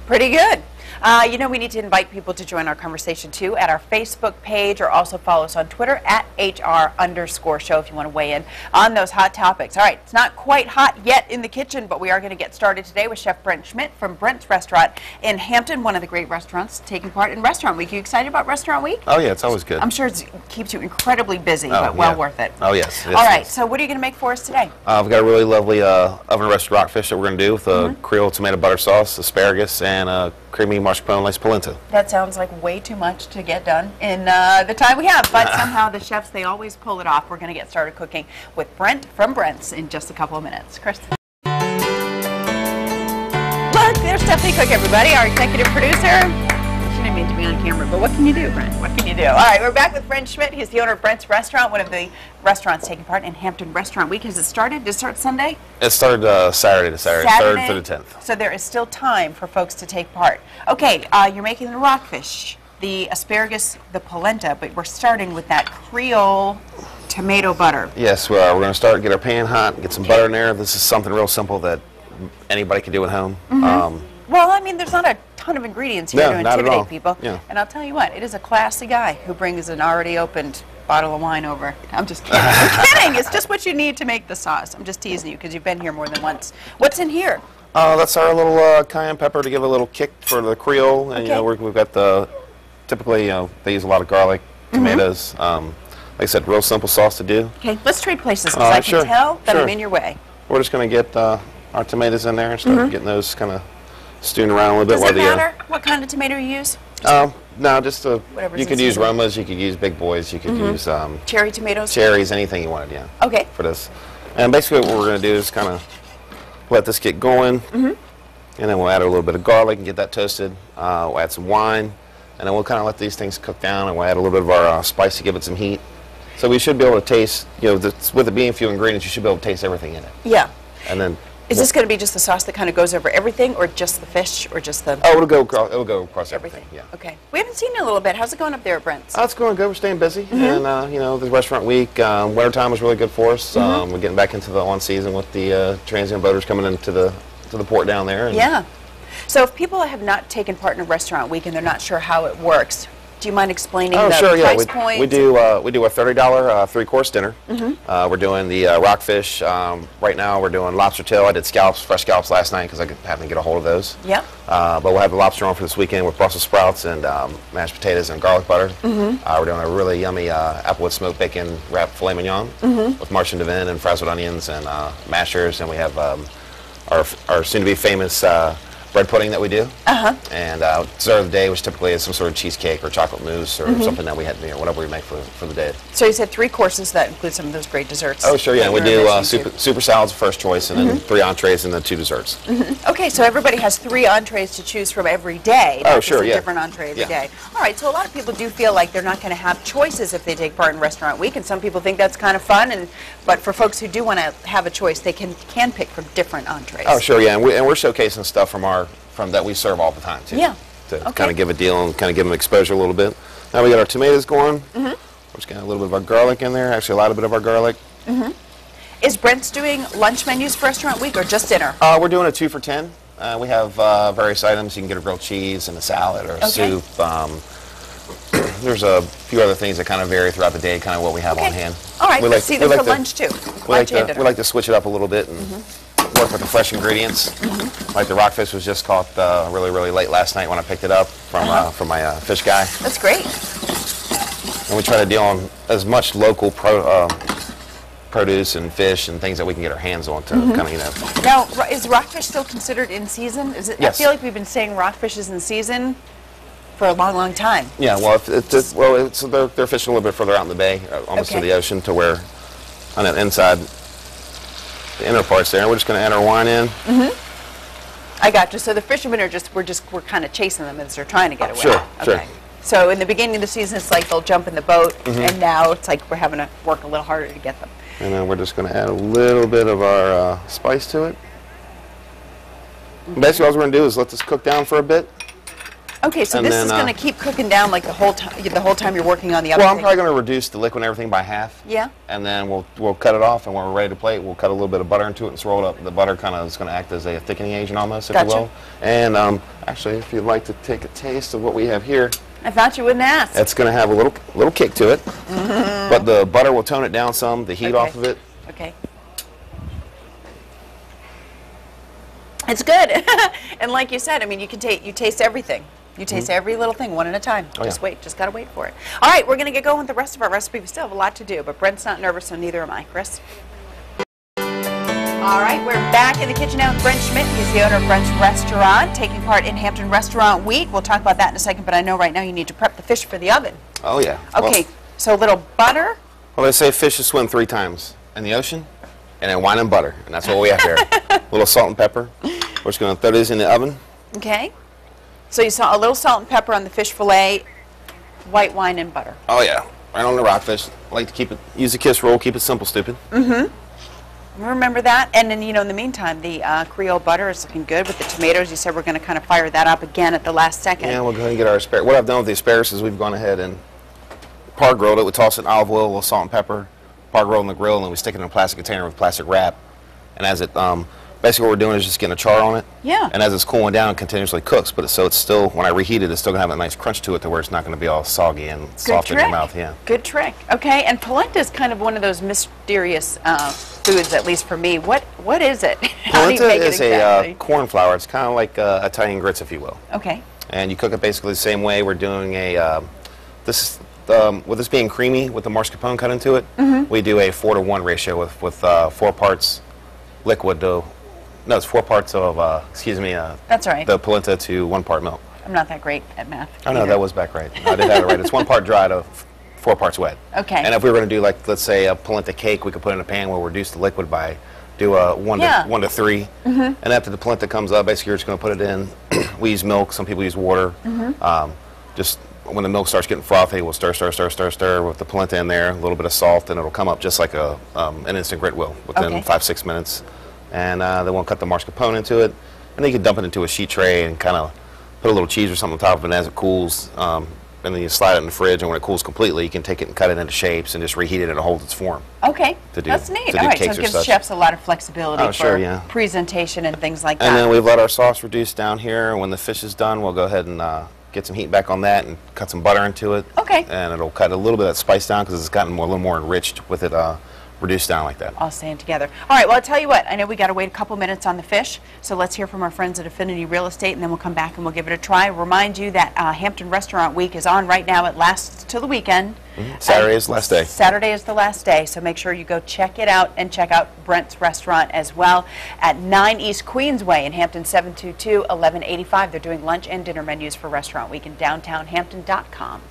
Pretty good. You know, we need to invite people to join our conversation, too, at our Facebook page, or also follow us on Twitter at @HR_show if you want to weigh in on those hot topics. All right, it's not quite hot yet in the kitchen, but we are going to get started today with Chef Brent Schmidt from Brent's Restaurant in Hampton, one of the great restaurants taking part in Restaurant Week. Are you excited about Restaurant Week? Oh, yeah, it's always good. I'm sure it keeps you incredibly busy, but well worth it. Oh, yes. All right, so what are you going to make for us today? We've got a really lovely oven-roasted rockfish that we're going to do with a Creole tomato butter sauce, asparagus, and creamy mascarpone lace polenta. That sounds like way too much to get done in the time we have, but somehow the chefs, they always pull it off. We're going to get started cooking with Brent from Brent's in just a couple of minutes. Chris. Look, there's Stephanie Cook, everybody, our executive producer. She didn't mean to be on camera, but what can you do, Brent? What can you do? All right, we're back with Brent Schmidt. He's the owner of Brent's Restaurant, one of the restaurants taking part in Hampton Restaurant Week. Has it started? Did it start Sunday? It started Saturday to Saturday, 3rd through the 10th. So there is still time for folks to take part. Okay, you're making the rockfish, the asparagus, the polenta, but we're starting with that Creole tomato butter. Yes, we're going to start, get our pan hot, get some butter in there. This is something real simple that anybody can do at home. Well, I mean, there's not a ton of ingredients here to intimidate people. Yeah. And I'll tell you what, it is a classy guy who brings an already opened bottle of wine over. I'm just kidding. I'm kidding. It's just what you need to make the sauce. I'm just teasing you because you've been here more than once. What's in here? That's our little cayenne pepper to give a little kick for the Creole. And, you know, we've got the, typically, you know, they use a lot of garlic, tomatoes. Like I said, real simple sauce to do. Okay, let's trade places because I can tell that I'm in your way. We're just going to get our tomatoes in there and start getting those kind of stewing around a little bit. Does it matter what kind of tomato you use? No, just you could use Romas, you could use Big Boys, you could use cherry tomatoes? Cherries, anything you wanted, yeah. Okay. For this. And basically what we're going to do is kind of let this get going, and then we'll add a little bit of garlic and get that toasted. We'll add some wine, and then we'll kind of let these things cook down, and we'll add a little bit of our spice to give it some heat. So we should be able to taste, you know, with it being few ingredients, you should be able to taste everything in it. Yeah. And then is this going to be just the sauce that kind of goes over everything, or just the fish, or just the... Oh, it'll go across everything. Yeah. Okay. We haven't seen you in a little bit. How's it going up there at Brent's? Oh, it's going good. We're staying busy. And, you know, the Restaurant Week, wintertime was really good for us. We're getting back into the on-season with the transient boaters coming into the port down there. And yeah. So if people have not taken part in a Restaurant Week and they're not sure how it works, do you mind explaining the price points? We do a $30 three-course dinner. We're doing the rockfish. Right now we're doing lobster tail. I did scallops, fresh scallops last night because I happened to get a hold of those. Yep. But we'll have the lobster on for this weekend with Brussels sprouts and mashed potatoes and garlic butter. We're doing a really yummy applewood smoked bacon wrapped filet mignon with Marchand de Vin and frazzled onions and mashers. And we have our soon-to-be famous bread pudding that we do, and dessert of the day, which typically is some sort of cheesecake or chocolate mousse or something that we had, you know, whatever we make for the day. So you said 3 courses that include some of those great desserts. Oh, sure, yeah. We do super salads first choice, and then 3 entrees and then 2 desserts. Okay, so everybody has 3 entrees to choose from every day. Oh, sure, yeah. Different entree every day. All right, so a lot of people do feel like they're not going to have choices if they take part in Restaurant Week, and some people think that's kind of fun. But for folks who do want to have a choice, they can pick from different entrees. Oh, sure, yeah, and we're showcasing stuff from that we serve all the time too. Yeah. To kind of give a deal and kind of give them exposure a little bit. Now we got our tomatoes going. We're just got a little bit of our garlic in there. Actually, a lot of bit of our garlic. Is Brent's doing lunch menus for Restaurant Week or just dinner? We're doing a 2 for $10. We have various items. You can get a grilled cheese and a salad or a soup. There's a few other things that kind of vary throughout the day, kind of what we have on hand. All right, let's see them for lunch too. We like to switch it up a little bit and work with the fresh ingredients. Like the rockfish was just caught really late last night when I picked it up from my fish guy. That's great. And we try to deal on as much local produce and fish and things that we can get our hands on to kind of, you know. Now, is rockfish still considered in season? Is it? Yes. I feel like we've been saying rockfish is in season for a long time. Yeah, well, they're fishing a little bit further out in the bay, almost to the ocean, to where on the inside, the inner parts there. We're just going to add our wine in. I got you. So the fishermen are we're kind of chasing them as they're trying to get away. Sure. So in the beginning of the season, it's like they'll jump in the boat, and now it's like we're having to work a little harder to get them. And then we're just going to add a little bit of our spice to it. Basically, all we're going to do is let this cook down for a bit. Okay, so And this then, is going to keep cooking down like the whole time you're working on the other Well, I'm thing. probably going to reduce the liquid and everything by half. Yeah. And then we'll cut it off, and when we're ready to plate, we'll cut a little bit of butter into it and swirl it up. The butter kind of is going to act as a thickening agent almost, if Gotcha. you will. And actually, if you'd like to take a taste of what we have here, I thought you wouldn't ask. it's going to have a little kick to it. But the butter will tone it down some, the heat Okay. off of it. Okay. It's good. And like you said, I mean, you taste everything. You taste every little thing one at a time. Oh, Just yeah. wait. Just got to wait for it. All right, we're going to get going with the rest of our recipe. We still have a lot to do, but Brent's not nervous, so neither am I. Chris? All right, we're back in the kitchen now with Brent Schmidt. He's the owner of Brent's Restaurant, taking part in Hampton Restaurant Week. We'll talk about that in a second, but I know right now you need to prep the fish for the oven. Oh, yeah. Okay, so a little butter. Well, they say fish should swim 3 times in the ocean, and then wine and butter. And that's what we have here. A little salt and pepper. We're just going to throw these in the oven. Okay. So you saw a little salt and pepper on the fish fillet, white wine and butter. Oh, yeah. Right on the rockfish. I like to keep it, use a kiss roll, keep it simple, stupid. Remember that? And then, in the meantime, the Creole butter is looking good with the tomatoes. You said we're going to kind of fire that up again at the last second. Yeah, we'll go ahead and get our asparagus. What I've done with the asparagus is we've gone ahead and par grilled it. We toss it in olive oil, a little salt and pepper, par grilled in the grill, and then we stick it in a plastic container with plastic wrap. And as it, basically what we're doing is just getting a char on it. Yeah. And as it's cooling down, it continuously cooks. But so it's still, when I reheat it, it's still going to have a nice crunch to it to where it's not going to be all soggy and soft in your mouth. Yeah. Good trick. Okay, and polenta is kind of one of those mysterious foods, at least for me. What is it? How do you Polenta make it is exactly? a corn flour. It's kind of like Italian grits, if you will. Okay. And you cook it basically the same way. We're doing a, with this being creamy with the mascarpone cut into it, we do a 4-to-1 ratio with 4 parts liquid to, no, it's 4 parts of, That's all right. the polenta to 1 part milk. I'm not that great at math. Oh, no, either. that was back right. I did have it right. It's 1 part dry to 4 parts wet. Okay. And if we were going to do, like, let's say a polenta cake, we could put in a pan where we reduce the liquid by, do a 1 to 3. And after the polenta comes up, basically you're just going to put it in. We use milk. Some people use water. Just when the milk starts getting frothy, we'll stir with the polenta in there, a little bit of salt, and it'll come up just like an instant grit will within Okay. 5-6 minutes. And then we'll cut the mascarpone into it, and then you can dump it into a sheet tray and kind of put a little cheese or something on top of it. And as it cools, and then you slide it in the fridge, and when it cools completely, you can take it and cut it into shapes and just reheat it and it holds its form. Okay, to do- that's neat. to do All right, so cakes it or gives such. chefs a lot of flexibility Oh, for sure, yeah. presentation and things like that. And then we've let our sauce reduce down here, and when the fish is done, we'll go ahead and get some heat back on that and cut some butter into it. Okay. And it'll cut a little bit of that spice down because it's gotten a little more enriched with it reduced down like that. All staying together. All right, well, I'll tell you what, I know we got to wait a couple minutes on the fish, so let's hear from our friends at Affinity Real Estate, and then we'll come back and we'll give it a try. Remind you that Hampton Restaurant Week is on right now. It lasts till the weekend. Saturday is the last day. Saturday is the last day, so make sure you go check it out and check out Brent's Restaurant as well at 9 East Queensway in Hampton, 722-1185. They're doing lunch and dinner menus for Restaurant Week in downtown Hampton.com.